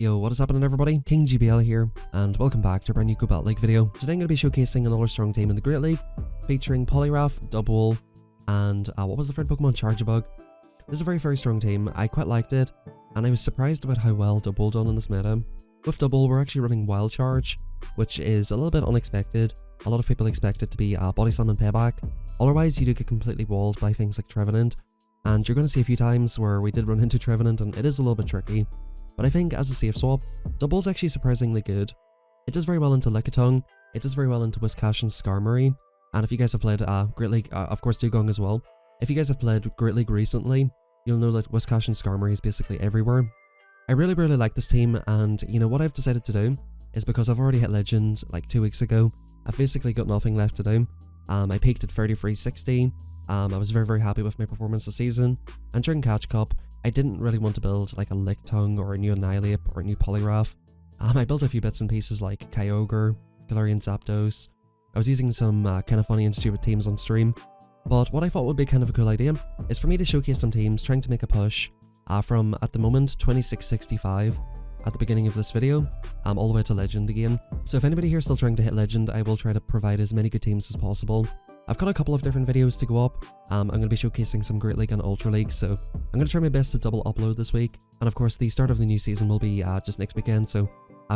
Yo, what is happening everybody? King GBL here, and welcome back to a brand new Go Battle League video. Today I'm going to be showcasing another strong team in the Great League, featuring Poliwrath, DUBWOOL, and what was the third Pokemon? Charjabug. This is a very strong team. I quite liked it, and I was surprised about how well DUBWOOL done in this meta. With DUBWOOL, we're actually running Wild Charge, which is a little bit unexpected. A lot of people expect it to be Body Slam and Payback. Otherwise, you do get completely walled by things like Trevenant, and you're going to see a few times where we did run into Trevenant, and it is a little bit tricky. But I think as a safe swap, DUBWOOL's actually surprisingly good. It does very well into Lickitung, it does very well into Whiscash and Skarmory, and if you guys have played Great League, of course Dugong as well. If you guys have played Great League recently, you'll know that Whiscash and Skarmory is basically everywhere. I really like this team, and you know what I've decided to do is, because I've already hit Legend like 2 weeks ago, I've basically got nothing left to do. I peaked at 3360, I was very happy with my performance this season, and during Catch Cup, I didn't really want to build like a Lickitung or a new Annihilate or a new Poliwrath. I built a few bits and pieces like Kyogre, Galarian Zapdos. I was using some kind of funny and stupid teams on stream, but what I thought would be kind of a cool idea is for me to showcase some teams trying to make a push from, at the moment, 2665 at the beginning of this video, all the way to Legend again. So if anybody here is still trying to hit Legend, I will try to provide as many good teams as possible. I've got a couple of different videos to go up. I'm going to be showcasing some Great League and Ultra League, so I'm going to try my best to double upload this week. And of course, the start of the new season will be just next weekend, so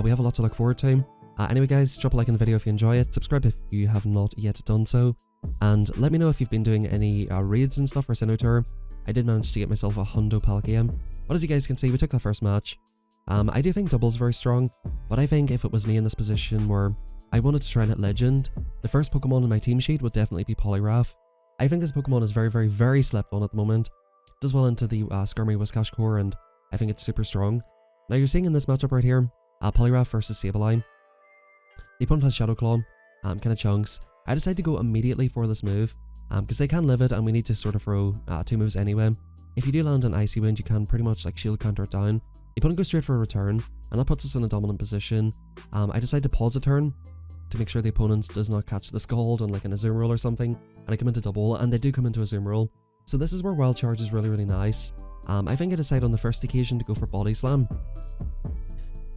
we have a lot to look forward to. Anyway guys, drop a like in the video if you enjoy it, subscribe if you have not yet done so, and let me know if you've been doing any raids and stuff for Sinnoh Tour. I did manage to get myself a Hundo Palkia, but as you guys can see, we took that first match. I do think DUBWOOL's very strong, but I think if it was me in this position where I wanted to try and hit Legend, the first Pokemon in my team sheet would definitely be Poliwrath. I think this Pokemon is very slept on at the moment. It does well into the Skarmory Whiscash core, and I think it's super strong. Now you're seeing in this matchup right here, Poliwrath versus Sableye. The opponent has Shadow Claw, kind of chunks. I decided to go immediately for this move, because they can live it and we need to sort of throw 2 moves anyway. If you do land an Icy Wind, you can pretty much like shield counter it down. The opponent goes straight for a return, and that puts us in a dominant position. I decide to pause a turn to make sure the opponent does not catch the Scald on like an Azumarill or something, and I come into DUBWOOL, and they do come into Azumarill. So this is where Wild Charge is really nice. I think I decide on the first occasion to go for Body Slam.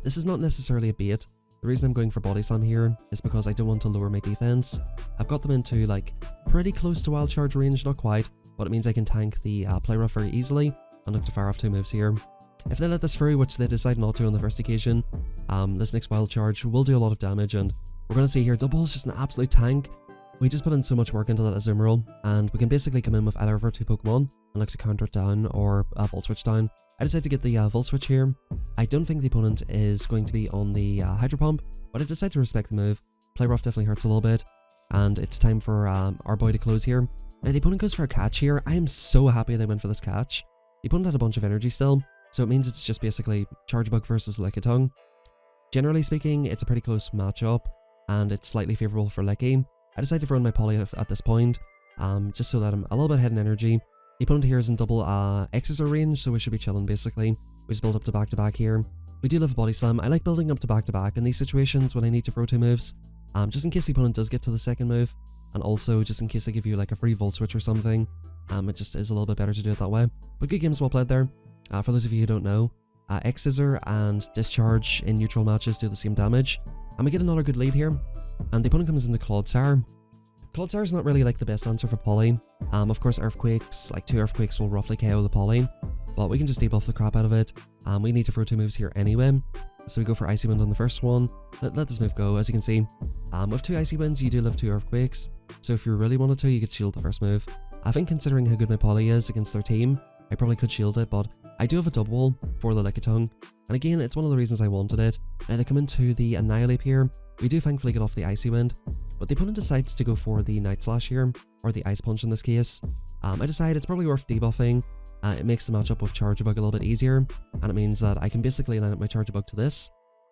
This is not necessarily a bait. The reason I'm going for Body Slam here is because I don't want to lower my defense. I've got them into like pretty close to Wild Charge range, not quite, but it means I can tank the Poliwrath very easily and look to fire off 2 moves here. If they let this through, which they decide not to on the first occasion, this next Wild Charge will do a lot of damage, and we're going to see here, DUBWOOL's just an absolute tank. We just put in so much work into that Azumarill, and we can basically come in with either of our 2 Pokemon and look to counter it down or Volt Switch down. I decided to get the Volt Switch here. I don't think the opponent is going to be on the Hydro Pump, but I decided to respect the move. Poliwrath definitely hurts a little bit, and it's time for our boy to close here. Now the opponent goes for a catch here. I am so happy they went for this catch. The opponent had a bunch of energy still, so it means it's just basically Charjabug versus Lickitung. Generally speaking, it's a pretty close matchup, and it's slightly favourable for Licky. I decided to throw in my Poly at this point, just so that I'm a little bit ahead in energy. The opponent here is in double Exeter range, so we should be chilling basically. We just build up to back here. We do love Body Slam. I like building up to back in these situations when I need to throw 2 moves, just in case the opponent does get to the second move, and also just in case they give you like a free Volt Switch or something. It just is a little bit better to do it that way. But good games well played there. For those of you who don't know, X-Scissor and Discharge in neutral matches do the same damage, and we get another good lead here, and the opponent comes into Clodsire. Clodsire is not really like the best answer for Poly. Of course Earthquakes, like 2 Earthquakes will roughly KO the Poly, but we can just debuff the crap out of it. We need to throw 2 moves here anyway, so we go for Icy Wind on the first one. Let this move go. As you can see, with 2 Icy Winds you do live 2 Earthquakes, so if you really wanted to, you could shield the first move. I think considering how good my Poly is against their team, I probably could shield it, but I do have a DUBWOOL for the Lickitung, and again, it's one of the reasons I wanted it. Now they come into the Annihilate here. We do thankfully get off the Icy Wind, but the opponent decides to go for the Night Slash here, or the Ice Punch in this case. I decide it's probably worth debuffing. It makes the matchup with Charjabug a little bit easier, and it means that I can basically line up my Charjabug to this,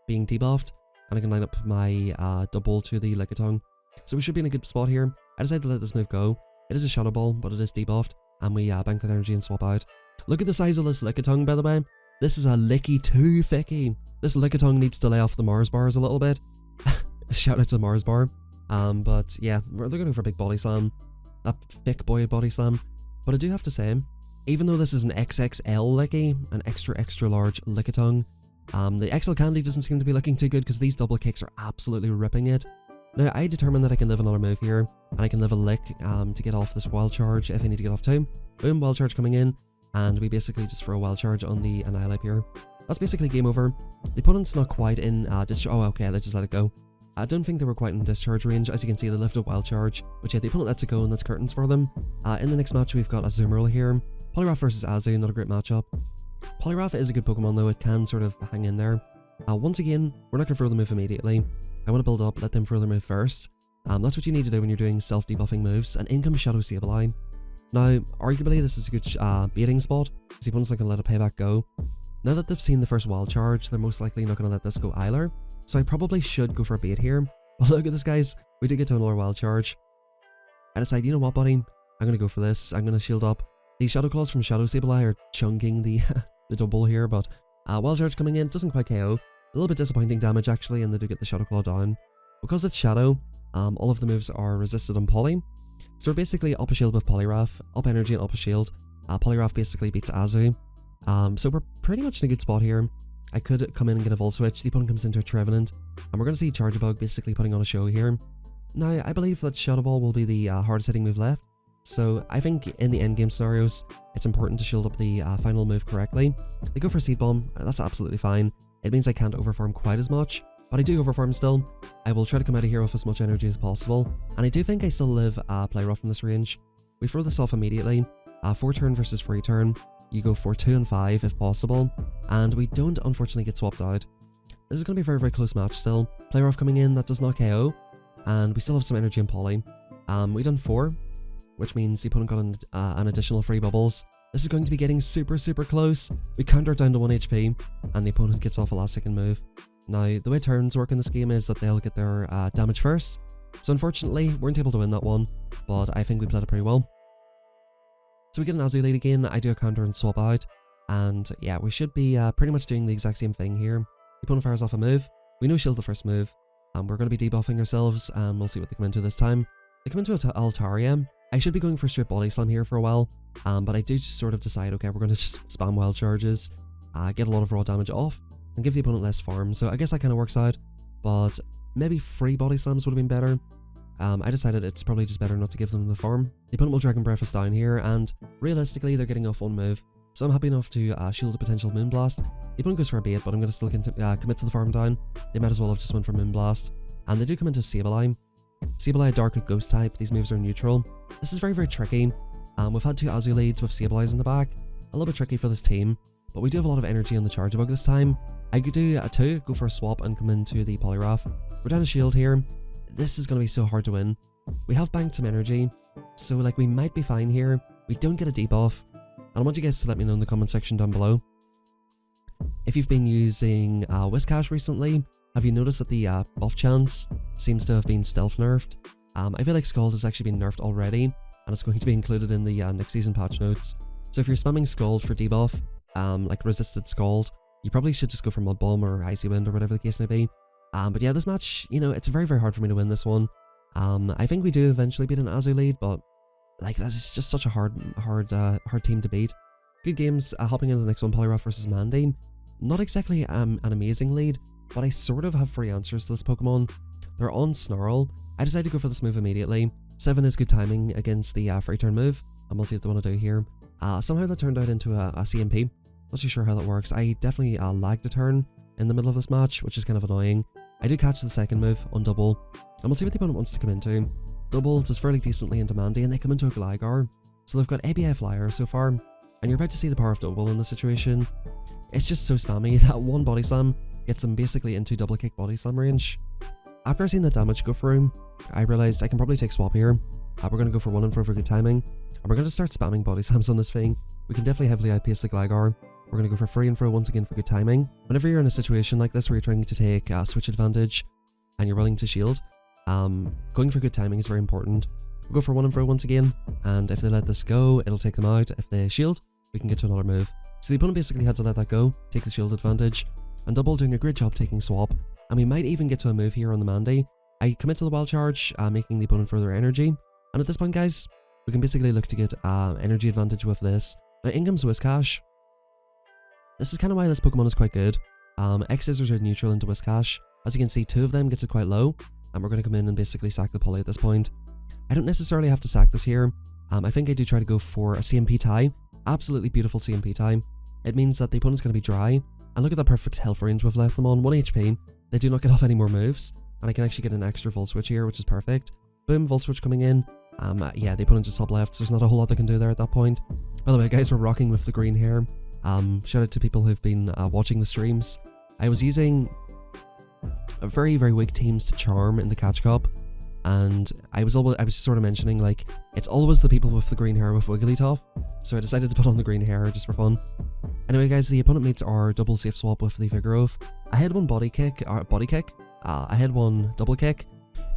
being debuffed, and I can line up my DUBWOOL to the Lickitung. So we should be in a good spot here. I decided to let this move go. It is a Shadow Ball, but it is debuffed, and we bank that energy and swap out. Look at the size of this Lickitung, by the way. This is a Licky 2 Thicky. This Lickitung needs to lay off the Mars bars a little bit. Shout out to the Mars bar. But yeah, they're going for a big Body Slam. A thick boy Body Slam. But I do have to say, even though this is an XXL Licky, an extra large Lickitung, The XL Candy doesn't seem to be looking too good because these double kicks are absolutely ripping it. Now, I determined that I can live another move here, and I can live a lick to get off this wild charge if I need to get off time. Boom, wild charge coming in, and we basically just throw a wild charge on the Annihilate here. That's basically game over. The opponent's not quite in discharge. Oh, okay, let's just let it go. I don't think they were quite in discharge range. As you can see, they lifted wild charge, which yeah, the opponent lets it go, and that's curtains for them. In the next match, we've got Azumarill here. Poliwrath versus Azu, not a great matchup. Poliwrath is a good Pokemon though, it can sort of hang in there. Once again, we're not going to throw the move immediately. I want to build up, let them throw their move first. That's what you need to do when you're doing self-debuffing moves, and in comes Shadow Sableye. Now, arguably this is a good baiting spot, because the opponent's not going to let a payback go. Now that they've seen the first wild charge, they're most likely not going to let this go either, so I probably should go for a bait here. But look at this, guys, we did get to another wild charge. I decide, you know what, buddy, I'm going to go for this. I'm going to shield up. These Shadow Claws from Shadow Sableye are chunking the the double here, but wild charge coming in doesn't quite KO. A little bit disappointing damage actually, and they do get the Shadow Claw down. Because it's Shadow, all of the moves are resisted on Poly. So we're basically up a shield with Poliwrath, up energy and up a shield. Poliwrath basically beats Azu. So we're pretty much in a good spot here. I could come in and get a Volt Switch. The opponent comes into a Trevenant, and we're going to see Charjabug basically putting on a show here. Now, I believe that Shadow Ball will be the hardest hitting move left. So I think in the endgame scenarios, it's important to shield up the final move correctly. They go for Seed Bomb, that's absolutely fine. It means I can't overfarm quite as much, but I do overfarm still. I will try to come out of here with as much energy as possible, and I do think I still live Play Rough in this range. We throw this off immediately. 4 turn versus free turn. You go for 2 and 5 if possible, and we don't unfortunately get swapped out. This is going to be a very, very close match still. Play Rough coming in, that does not KO, and we still have some energy in Poly. We done 4. Which means the opponent got an additional 3 bubbles. This is going to be getting super, super close. We counter it down to 1 HP, and the opponent gets off a last second move. Now, the way turns work in this game is that they'll get their damage first. So unfortunately, we weren't able to win that one, but I think we played it pretty well. So we get an Azu lead again, I do a counter and swap out, and yeah, we should be pretty much doing the exact same thing here. The opponent fires off a move, we no shield the first move, and we're going to be debuffing ourselves, and we'll see what they come into this time. They come into Altaria. I should be going for straight Body Slam here for a while, but I do just sort of decide, okay, we're going to just spam wild charges, get a lot of raw damage off, and give the opponent less farm. So I guess that kind of works out, but maybe 3 Body Slams would have been better. I decided it's probably just better not to give them the farm. The opponent will Dragon Breath us down here, and realistically they're getting off 1 move, so I'm happy enough to shield a potential Moonblast. The opponent goes for a bait, but I'm going to still commit to the farm down. They might as well have just went for Moonblast, and they do come into Sableye. Sableye Dark with Ghost type, these moves are neutral. This is very, very tricky. We've had 2 Azu leads with Sableyes in the back. A little bit tricky for this team, but we do have a lot of energy on the Charjabug this time. I could do a 2, go for a swap and come into the Poliwrath. We're down a shield here. This is going to be so hard to win. We have banked some energy, so like we might be fine here. We don't get a debuff, and I want you guys to let me know in the comment section down below. If you've been using Whiscash recently, have you noticed that the buff chance seems to have been stealth nerfed? I feel like Scald has actually been nerfed already, and it's going to be included in the next season patch notes. So if you're spamming Scald for debuff, like resisted Scald, you probably should just go for Mud Bomb or Icy Wind or whatever the case may be. But yeah, this match, you know, it's very, very hard for me to win this one. I think we do eventually beat an Azu lead, but like that is just such a hard team to beat. Good games. Hopping into the next one, Poliwrath versus Mandy. Not exactly an amazing lead, but I sort of have 3 answers to this Pokemon. They're on Snarl. I decided to go for this move immediately. 7 is good timing against the free turn move, and we'll see what they want to do here. Somehow that turned out into a CMP. Not too sure how that works. I definitely lagged a turn in the middle of this match, which is kind of annoying. I do catch the second move on double, and we'll see what the opponent wants to come into. Double does fairly decently into Mandy, and they come into a Gligar. So they've got ABI Flyer so far, and you're about to see the power of double in this situation. It's just so spammy. That 1 Body Slam gets them basically into double kick Body Slam range. After I seen the damage go through, I realized I can probably take swap here. We're going to go for 1 and 4 for good timing, and we're going to start spamming Body Slams on this thing. We can definitely heavily outpace the Gligar. We're going to go for 3 and 4 once again for good timing. Whenever you're in a situation like this where you're trying to take switch advantage and you're willing to shield, going for good timing is very important. We'll go for 1 and 4 once again, and if they let this go, it'll take them out. If they shield, we can get to another move. So the opponent basically had to let that go, take the shield advantage, and Double doing a great job taking swap, and we might even get to a move here on the Mandy. I commit to the wild charge, making the opponent further energy, and at this point, guys, we can basically look to get energy advantage with this. Now, in comes Whiscash. This is kind of why this Pokemon is quite good. X Scissors are neutral into Whiscash. As you can see, 2 of them gets it quite low, and we're going to come in and basically sack the Poly at this point. I don't necessarily have to sack this here. I think I do try to go for a CMP tie. Absolutely beautiful CMP tie. It means that the opponent's going to be dry, and look at that perfect health range we've left them on, 1 HP. They do not get off any more moves, and I can actually get an extra Volt Switch here, which is perfect. Boom, Volt Switch coming in. Yeah, the opponent just top left, so there's not a whole lot they can do there at that point. By the way, guys, we're rocking with the green hair. Shout out to people who've been watching the streams. I was using very, very weak teams to charm in the Catch Cup, and I was just sort of mentioning, like, it's always the people with the green hair with Wigglytuff, so I decided to put on the green hair just for fun. Anyway, guys, the opponent mates are double safe swap with the Vigoroth. I had one body kick. I had one double kick.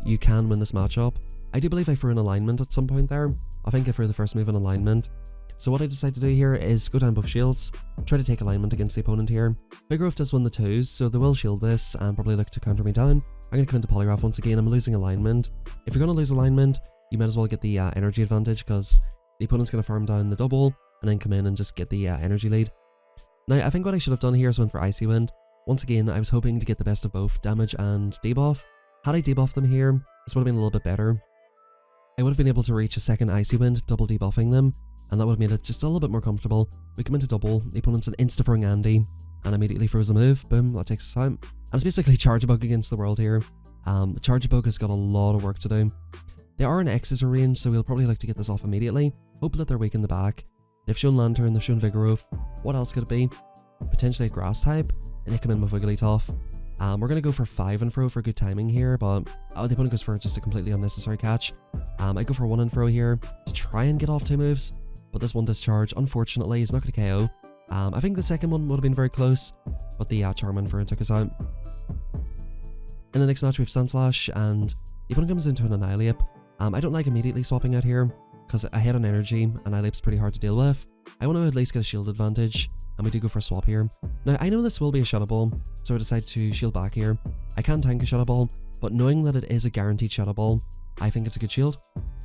You can win this matchup. I do believe I threw an alignment at some point there. I think I threw the first move in alignment. So what I decided to do here is go down both shields, try to take alignment against the opponent here. Vigoroth does win the 2s, so they will shield this and probably look to counter me down. I'm going to come into Poliwrath once again. I'm losing alignment. If you're going to lose alignment, you might as well get the energy advantage, because the opponent's going to farm down the double and then come in and just get the energy lead. Now, I think what I should have done here is went for Icy Wind. Once again, I was hoping to get the best of both damage and debuff. Had I debuffed them here, this would have been a little bit better. I would have been able to reach a second Icy Wind, double debuffing them, and that would have made it just a little bit more comfortable. We come into double, the opponent's an insta-throwing Andy, and immediately throws a move. Boom, that takes us out. And it's basically Charjabug against the world here. Charjabug has got a lot of work to do. They are in X Scissor range, so we'll probably like to get this off immediately. Hope that they're weak in the back. They've shown Lantern, they've shown Vigoroth. What else could it be? Potentially a Grass type, and they come in with Wigglytuff. We're going to go for 5 and throw for good timing here, but the opponent goes for just a completely unnecessary catch. I go for 1 and throw here to try and get off 2 moves, but this one discharge, unfortunately, is not going to KO. I think the second one would have been very close, but the Charmin for it took us out. In the next match we have Sandslash, and the opponent comes into an Annihilape. I don't like immediately swapping out here, because I hit on energy, Annihilape's pretty hard to deal with. I want to at least get a shield advantage, and we do go for a swap here. Now, I know this will be a Shadow Ball, so I decide to shield back here. I can tank a Shadow Ball, but knowing that it is a guaranteed Shadow Ball, I think it's a good shield.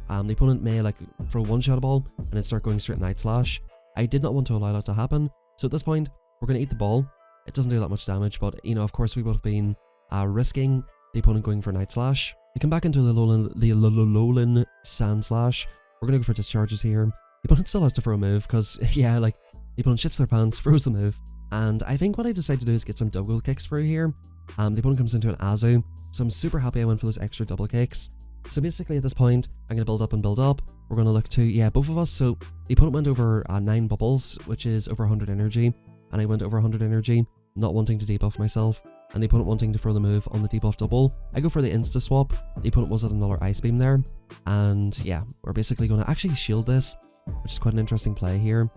The opponent may like throw 1 Shadow Ball and then start going straight Night Slash. I did not want to allow that to happen, so at this point, we're going to eat the ball. It doesn't do that much damage, but, you know, of course we would have been risking the opponent going for Night Slash. We come back into the Alolan Sandslash. We're going to go for discharges here. The opponent still has to throw a move, because, yeah, like, the opponent shits their pants, throws the move, and I think what I decided to do is get some double kicks through here. The opponent comes into an Azu, so I'm super happy I went for those extra double kicks. So basically at this point, I'm going to build up and build up. We're going to look to, yeah, both of us. So the opponent went over 9 bubbles, which is over 100 energy, and I went over 100 energy, not wanting to debuff myself, and the opponent wanting to throw the move on the debuff double. I go for the insta swap. The opponent was at another Ice Beam there, and yeah, we're basically going to actually shield this, which is quite an interesting play here.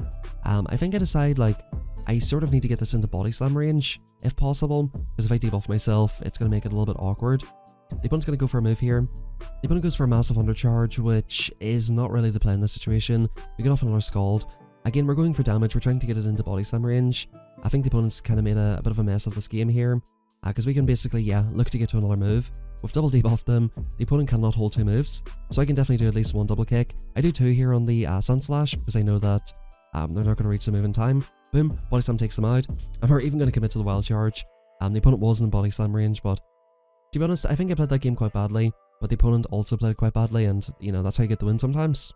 I think I decide, like, I sort of need to get this into Body Slam range, if possible, because if I debuff myself, it's going to make it a little bit awkward. The opponent's going to go for a move here. The opponent goes for a massive undercharge, which is not really the play in this situation. We get off another Scald. Again, we're going for damage. We're trying to get it into Body Slam range. I think the opponent's kind of made a bit of a mess of this game here, because we can basically, yeah, look to get to another move. We've double debuffed them. The opponent cannot hold 2 moves, so I can definitely do at least 1 double kick. I do 2 here on the Sandslash, because I know that they're not going to reach the move in time. Boom, Body Slam takes them out, and we're even going to commit to the Wild Charge. The opponent was in Body Slam range, but to be honest, I think I played that game quite badly, but the opponent also played quite badly, and, you know, that's how you get the win sometimes.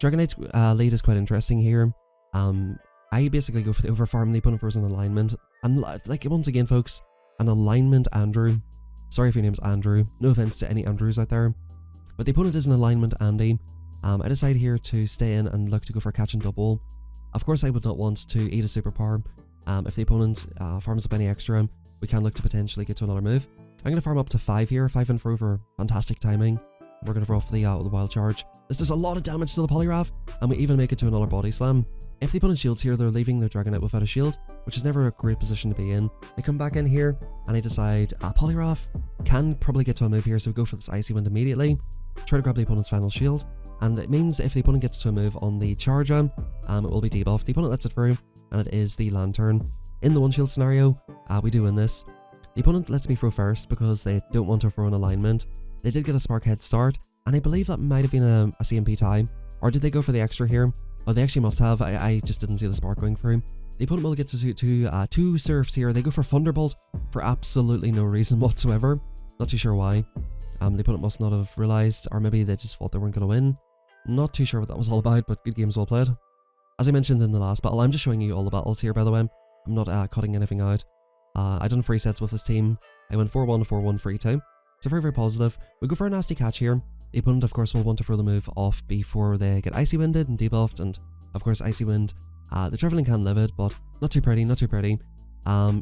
Dragonite's lead is quite interesting here. I basically go for the overfarm. The opponent throws an alignment, and, like, once again, folks, an alignment Andrew. Sorry if your name's Andrew. No offense to any Andrews out there, but the opponent is an alignment Andy. I decide here to stay in and look to go for catch and double. Of course, I would not want to eat a superpower. If the opponent farms up any extra, we can look to potentially get to another move. I'm going to farm up to 5 here, 5 and throw for fantastic timing. We're going to throw off the Wild Charge. This does a lot of damage to the Poliwrath, and we even make it to another Body Slam. If the opponent shields here, they're leaving their Dragonite without a shield, which is never a great position to be in. I come back in here, and I decide Poliwrath can probably get to a move here, so we go for this Icy Wind immediately. Try to grab the opponent's final shield, and it means if the opponent gets to a move on the Charjabug, it will be debuffed. The opponent lets it through, and it is the Lantern. In the 1-shield scenario, we do win this. The opponent lets me throw first because they don't want to throw an alignment. They did get a Spark head start, and I believe that might have been a CMP tie. Or did they go for the extra here? Oh, they actually must have. I just didn't see the spark going through. The opponent will get to two Surfs here. They go for Thunderbolt for absolutely no reason whatsoever. Not too sure why. The opponent must not have realised, or maybe they just thought they weren't going to win. Not too sure what that was all about, but good games well played. As I mentioned in the last battle, I'm just showing you all the battles here, by the way. I'm not cutting anything out. I done 3 sets with this team. I went 4-1, 4-1, 3-2. So very, very positive. We go for a nasty catch here. The opponent, of course, will want to throw the move off before they get Icy Winded and debuffed, and of course, Icy Wind. The Traveling can live it, but not too pretty, not too pretty.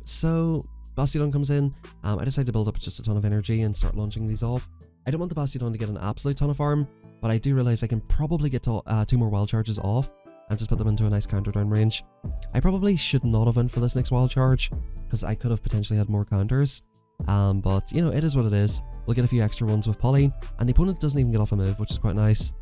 So Bastiodon comes in. I decide to build up just a ton of energy and start launching these off. I don't want the Bastiodon to get an absolute ton of farm, but I do realize I can probably get to, 2 more wild charges off and just put them into a nice counter down range. I probably should not have went for this next wild charge, because I could have potentially had more counters. But, you know, it is what it is. We'll get a few extra ones with Poly, and the opponent doesn't even get off a move, which is quite nice.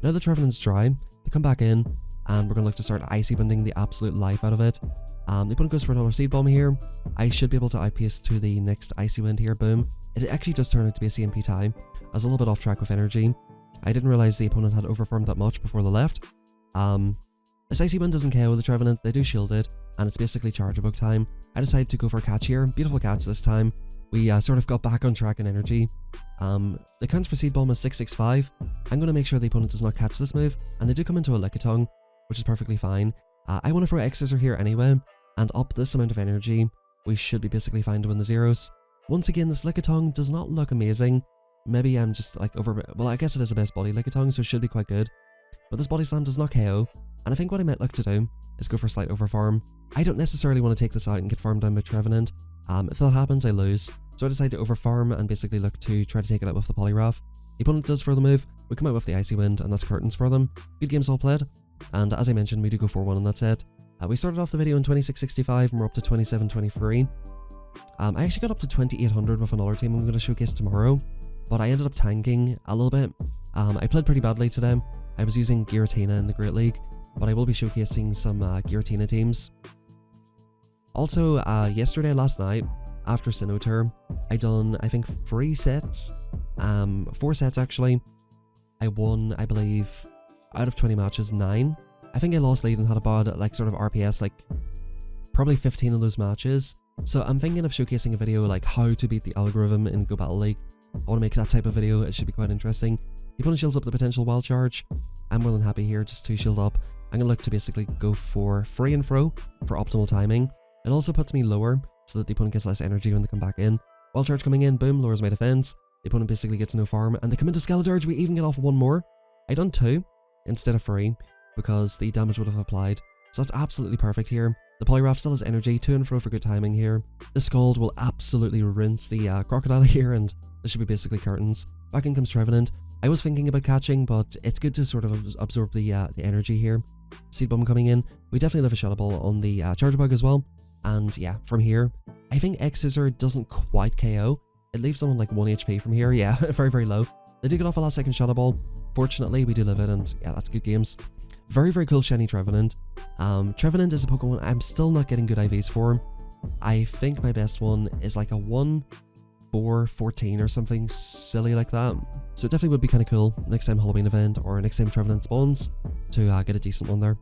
Now the Trevenant's dry, they come back in, and we're going to look to start Icy Winding the absolute life out of it. The opponent goes for another Seed Bomb here. I should be able to outpace to the next Icy Wind here, boom. It actually does turn out to be a CMP tie. I was a little bit off track with energy. I didn't realise the opponent had overfarmed that much before the left. This Icy Wind doesn't KO the Trevenant, they do shield it, and it's basically Charjabug time. I decided to go for a catch here, beautiful catch this time. We sort of got back on track in energy. The count for Seed Bomb is 665. I'm going to make sure the opponent does not catch this move, and they do come into a Lickitung, which is perfectly fine. I want to throw X-Scissor here anyway, and up this amount of energy, we should be basically fine to win the zeros. Once again, this Lickitung does not look amazing. Maybe I'm just like well, I guess it is the best body Lickitung, so it should be quite good. But this Body Slam does not KO, and I think what I might look to do is go for slight overfarm. I don't necessarily want to take this out and get farmed down by Trevenant. If that happens, I lose. So I decide to overfarm and basically look to try to take it out with the Poliwrath. The opponent does throw the move, we come out with the Icy Wind, and that's curtains for them. Good games all played, and as I mentioned, we do go 4-1 on that set. We started off the video in 2665 and we're up to 2723. I actually got up to 2800 with another team I'm going to showcase tomorrow, but I ended up tanking a little bit. I played pretty badly today. I was using Giratina in the Great League, but I will be showcasing some Giratina teams. Also, last night, after Sinnoh, I done, I think, 3 sets, 4 sets actually. I won, I believe, out of 20 matches, 9. I think I lost lead and had about, like, sort of RPS, like, probably 15 of those matches. So I'm thinking of showcasing a video, like, how to beat the algorithm in Go Battle League. I want to make that type of video, it should be quite interesting. The opponent shields up the potential wild charge. I'm more than happy here just to shield up. I'm going to look to basically go for free and throw for optimal timing. It also puts me lower so that the opponent gets less energy when they come back in. Wild charge coming in, boom, lowers my defense. The opponent basically gets no farm, and they come into Skeledirge. We even get off 1 more. I done 2 instead of 3 because the damage would have applied. So that's absolutely perfect here. The Poliwrath still has energy, to and fro for good timing here. The Scald will absolutely rinse the Crocodile here, and this should be basically curtains. Back in comes Trevenant. I was thinking about catching, but it's good to sort of absorb the energy here. Seed Bomb coming in. We definitely live a Shadow Ball on the Charjabug as well. And yeah, from here, I think X-Scissor doesn't quite KO. It leaves someone like 1 HP from here. Yeah, very, very low. They do get off a last second Shadow Ball. Fortunately, we do live it, and yeah, that's good games. Very, very cool shiny Trevenant. Trevenant is a Pokemon I'm still not getting good IVs for. I think my best one is like a 1-4-14 or something silly like that. So it definitely would be kind of cool next time Halloween event or next time Trevenant spawns to get a decent one there.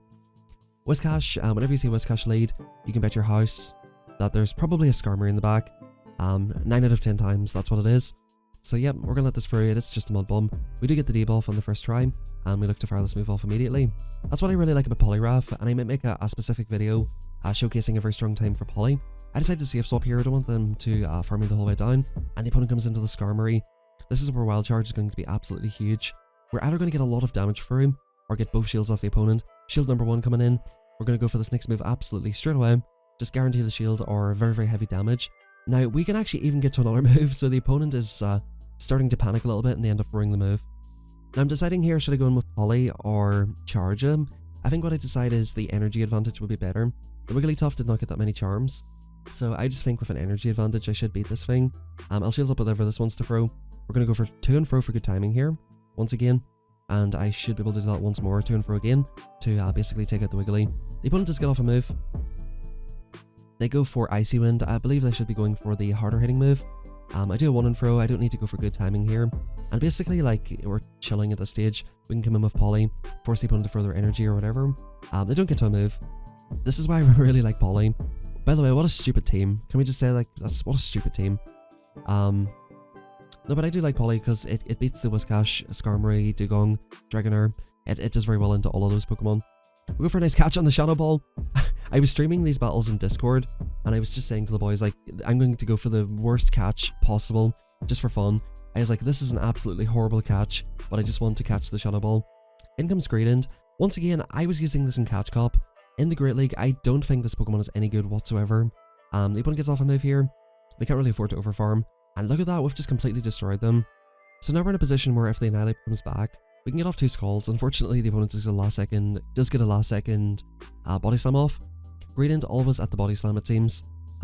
Whiscash, whenever you see Whiscash lead, you can bet your house that there's probably a Skarmory in the back. 9 out of 10 times, that's what it is. So yeah, we're going to let this through. It is just a Mud Bomb. We do get the debuff on the first try, and we look to fire this move off immediately. That's what I really like about Poliwrath, and I might make a specific video showcasing a very strong time for Poly. I decided to safe swap here. I don't want them to farm me the whole way down, and the opponent comes into the Skarmory. This is where Wild Charge is going to be absolutely huge. We're either going to get a lot of damage for him, or get both shields off the opponent. Shield number 1 coming in. We're going to go for this next move absolutely straight away. Just guarantee the shield or very, very heavy damage. Now, we can actually even get to another move, so the opponent is starting to panic a little bit, and they end up throwing the move. Now, I'm deciding here, should I go in with Poly or Charge? I think what I decide is the energy advantage will be better. The Wigglytuff did not get that many charms, so I just think with an energy advantage, I should beat this thing. I'll shield up whatever this wants to throw. We're going to go for to and fro for good timing here, once again, and I should be able to do that once more, to and fro again, to basically take out the Wiggly. The opponent does get off a move. They go for Icy Wind. I believe they should be going for the harder hitting move. I do a one and fro. I don't need to go for good timing here. And basically, like, we're chilling at this stage. We can come in with Poly, force the opponent to further energy or whatever. They don't get to a move. This is why I really like Poly. By the way, what a stupid team. Can we just say, like, what a stupid team. No, but I do like Poly because it beats the Whiscash, Skarmory, Dugong, Dragonair. It does very well into all of those Pokemon. We go for a nice catch on the Shadow Ball. I was streaming these battles in Discord, and I was just saying to the boys, like, I'm going to go for the worst catch possible, just for fun. I was like, this is an absolutely horrible catch, but I just want to catch the Shadow Ball. In comes Greedent. Once again, I was using this in Catch Cop. In the Great League, I don't think this Pokemon is any good whatsoever. The opponent gets off a move here. They can't really afford to overfarm. And look at that, we've just completely destroyed them. So now we're in a position where if the Annihilate comes back, we can get off 2 Scalds. Unfortunately, the opponent does get a last second Body Slam off. Greedent always at the Body Slam, it seems.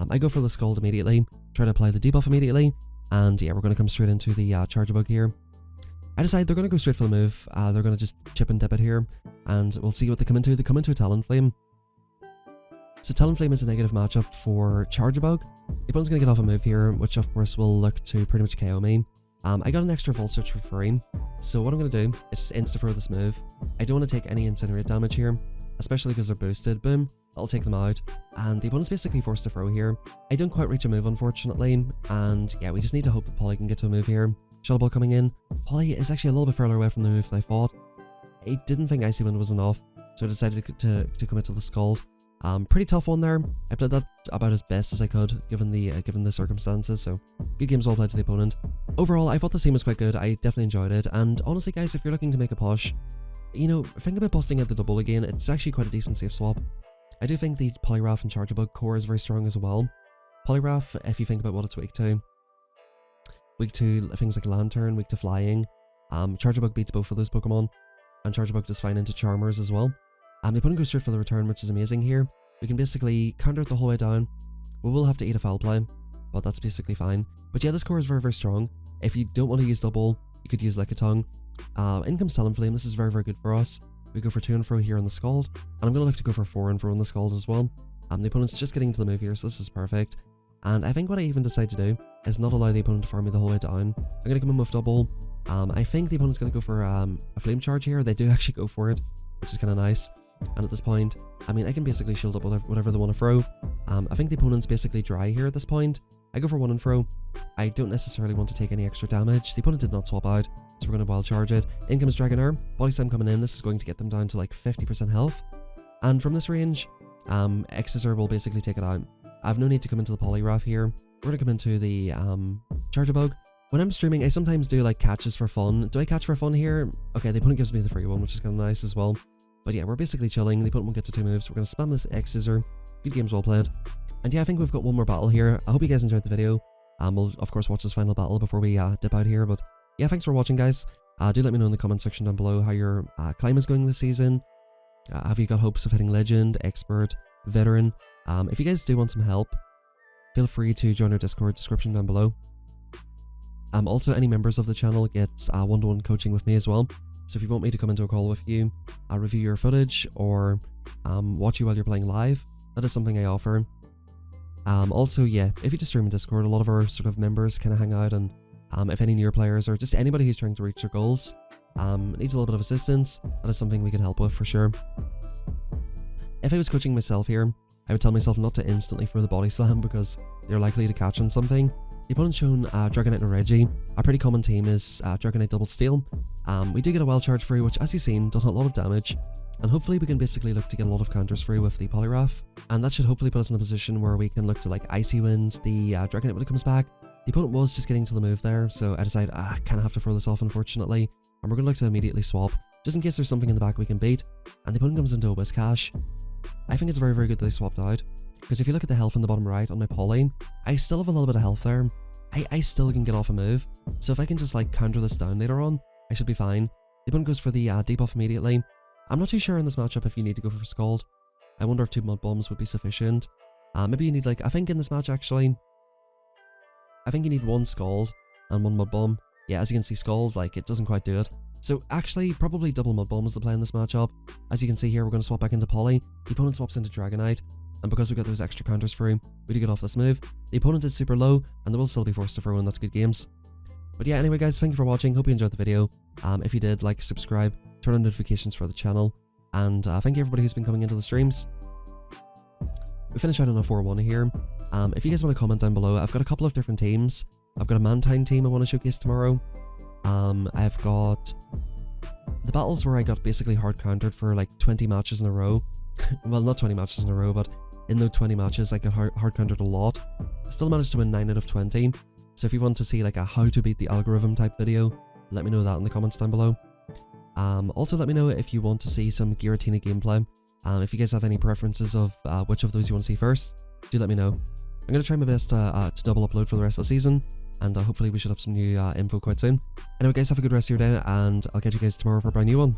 I go for the Scald immediately, try to apply the debuff immediately, and yeah, we're going to come straight into the Charjabug here. I decide they're going to go straight for the move. They're going to just chip and dip it here, and we'll see what they come into. They come into a Talonflame. So Talonflame is a negative matchup for Charjabug. The opponent's going to get off a move here, which of course will look to pretty much KO me. I got an extra Volt Switch for free, so what I'm going to do is just insta-throw this move. I don't want to take any Incinerate damage here, especially because they're boosted. Boom, that'll take them out, and the opponent's basically forced to throw here. I don't quite reach a move, unfortunately, and yeah, we just need to hope that Poly can get to a move here. Shadow Ball coming in. Poly is actually a little bit further away from the move than I thought. I didn't think Icy Wind was enough, so I decided to commit to the Scald. Pretty tough one there. I played that about as best as I could, given the circumstances, so good games well played to the opponent. Overall, I thought the scene was quite good. I definitely enjoyed it, and honestly guys, if you're looking to make a push, you know, think about busting out the double again. It's actually quite a decent safe swap. I do think the Poliwrath and Charjabug core is very strong as well. Poliwrath, if you think about what it's weak to things like Lantern, weak to flying. Charjabug beats both of those Pokemon, and Charjabug does fine into Charmers as well. The opponent goes straight for the return, which is amazing here. We can basically counter it the whole way down. We will have to eat a foul play, but that's basically fine. But yeah, this core is very, very strong. If you don't want to use double, you could use Lickitung. In comes Talonflame. This is very, very good for us. We go for 2 and fro here on the Scald, and I'm going to look to go for 4 and fro on the Scald as well. The opponent's just getting into the move here, so this is perfect. And I think what I even decide to do is not allow the opponent to farm me the whole way down. I'm going to come in with double. I think the opponent's going to go for a Flame Charge here. They do actually go for it, which is kind of nice. And at this point, I mean, I can basically shield up whatever they want to throw. I think the opponent's basically dry here at this point. I go for 1 and fro. I don't necessarily want to take any extra damage. The opponent did not swap out, so we're going to wild charge it. In comes Dragonair. Body Slam coming in. This is going to get them down to like 50% health. And from this range, X-Scissor will basically take it out. I have no need to come into the Poliwrath here. We're going to come into the Charjabug. When I'm streaming, I sometimes do like catches for fun. Do I catch for fun here? Okay, the opponent gives me the free one, which is kind of nice as well. But yeah, we're basically chilling. The opponent won't get to 2 moves. We're going to spam this X-Scissor. Good games well played. And yeah, I think we've got one more battle here. I hope you guys enjoyed the video. We'll of course watch this final battle before we dip out here. But yeah, thanks for watching, guys. Do let me know in the comment section down below how your climb is going this season. Have you got hopes of hitting Legend, Expert, Veteran? If you guys do want some help, feel free to join our Discord, description down below. Also, any members of the channel get one-to-one coaching with me as well. So if you want me to come into a call with you, review your footage, or watch you while you're playing live, that is something I offer. Also, yeah, if you just stream in Discord, a lot of our sort of members kind of hang out, and if any newer players or just anybody who's trying to reach their goals needs a little bit of assistance, that is something we can help with for sure. If I was coaching myself here, I would tell myself not to instantly throw the Body Slam because they're likely to catch on something. The opponent's shown Dragonite and Reggie. A pretty common team is Dragonite Double Steel. We do get a Wild Charge free, which as you've seen, done a lot of damage. And hopefully we can basically look to get a lot of counters free with the Poliwrath. And that should hopefully put us in a position where we can look to like Icy Wind the Dragonite when it comes back. The opponent was just getting to the move there, so I decided I kind of have to throw this off unfortunately. And we're going to look to immediately swap, just in case there's something in the back we can beat. And the opponent comes into a Whiscash. I think it's very, very good that they swapped out. Because if you look at the health in the bottom right on my Poly, I still have a little bit of health there. I still can get off a move, so if I can just like counter this down later on, I should be fine. The opponent goes for the debuff immediately. I'm not too sure in this matchup if you need to go for Scald. I wonder if 2 Mud Bombs would be sufficient. Maybe you need like, I think in this match actually, I think you need 1 Scald and 1 Mud Bomb. Yeah, as you can see, Scald, like, it doesn't quite do it. So actually, probably double Mud Bomb is the play in this matchup. As you can see here, we're going to swap back into Poly. The opponent swaps into Dragonite, and because we got those extra counters through, we do get off this move. the opponent is super low, and they will still be forced to throw in. That's good games. But yeah, anyway guys, thank you for watching. Hope you enjoyed the video. If you did, like, subscribe, turn on notifications for the channel, and thank you everybody who's been coming into the streams. We finished out on a 4-1 here. If you guys want to comment down below, I've got a couple of different teams. I've got a Mantine team I want to showcase tomorrow. I've got the battles where I got basically hard countered for like 20 matches in a row. Well, not 20 matches in a row, but in those 20 matches I got hard countered a lot. I still managed to win 9 out of 20. So if you want to see like a how to beat the algorithm type video, let me know that in the comments down below. Also let me know if you want to see some Giratina gameplay. If you guys have any preferences of which of those you want to see first, do let me know. I'm going to try my best to double upload for the rest of the season, and hopefully we should have some new info quite soon. Anyway guys, have a good rest of your day, and I'll catch you guys tomorrow for a brand new one.